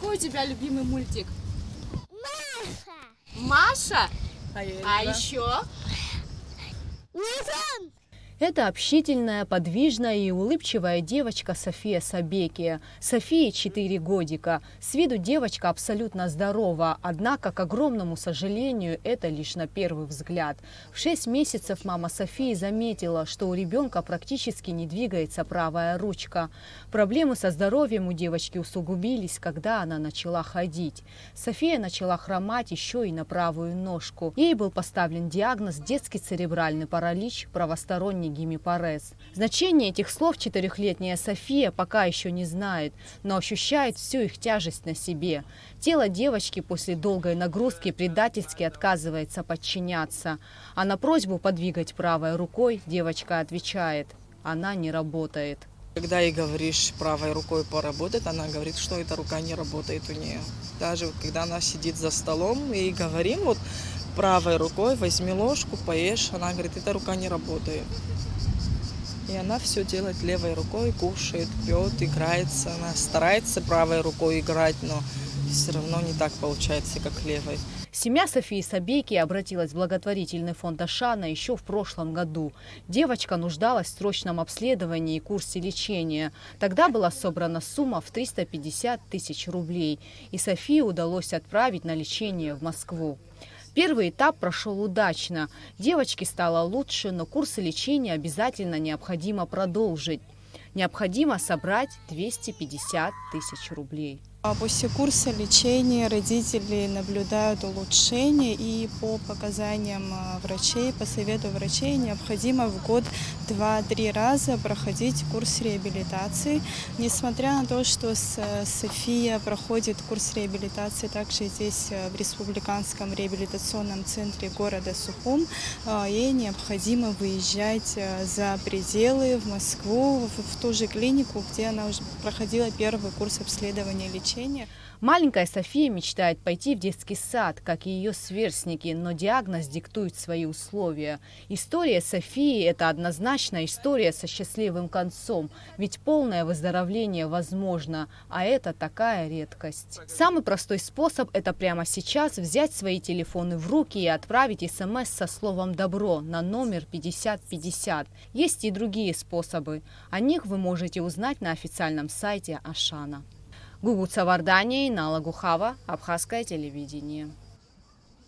Какой у тебя любимый мультик? Маша. Маша? А еще? Это общительная, подвижная и улыбчивая девочка София Сабекия. Софии 4 годика. С виду девочка абсолютно здорова, однако, к огромному сожалению, это лишь на первый взгляд. В 6 месяцев мама Софии заметила, что у ребенка практически не двигается правая ручка. Проблемы со здоровьем у девочки усугубились, когда она начала ходить. София начала хромать еще и на правую ножку. Ей был поставлен диагноз детский церебральный паралич, правосторонний гемипарез. Значение этих слов 4-летняя София пока еще не знает, но ощущает всю их тяжесть на себе. Тело девочки после долгой нагрузки предательски отказывается подчиняться. А на просьбу подвигать правой рукой девочка отвечает: она не работает. Когда ей говоришь правой рукой поработать, она говорит, что эта рука не работает у нее. Даже вот, когда она сидит за столом и говорим, вот правой рукой возьми ложку, поешь, она говорит, эта рука не работает. И она все делает левой рукой, кушает, пьет, играется. Она старается правой рукой играть, но все равно не так получается, как левой. Семья Софии Сабеки обратилась в благотворительный фонд Ашана еще в прошлом году. Девочка нуждалась в срочном обследовании и курсе лечения. Тогда была собрана сумма в 350 тысяч рублей, и Софии удалось отправить на лечение в Москву. Первый этап прошел удачно. Девочке стало лучше, но курсы лечения обязательно необходимо продолжить. Необходимо собрать 250 тысяч рублей. После курса лечения родители наблюдают улучшение, и по показаниям врачей, по совету врачей, необходимо в год 2-3 раза проходить курс реабилитации. Несмотря на то, что София проходит курс реабилитации также здесь, в Республиканском реабилитационном центре города Сухум, ей необходимо выезжать за пределы, в Москву, в ту же клинику, где она уже проходила первый курс обследования и лечения. Маленькая София мечтает пойти в детский сад, как и ее сверстники, но диагноз диктует свои условия. История Софии – это однозначно история со счастливым концом, ведь полное выздоровление возможно, а это такая редкость. Самый простой способ – это прямо сейчас взять свои телефоны в руки и отправить СМС со словом «добро» на номер 5050. Есть и другие способы. О них вы можете узнать на официальном сайте Ашана. Гугуца Вардания и Нала Гухава, Абхазское телевидение.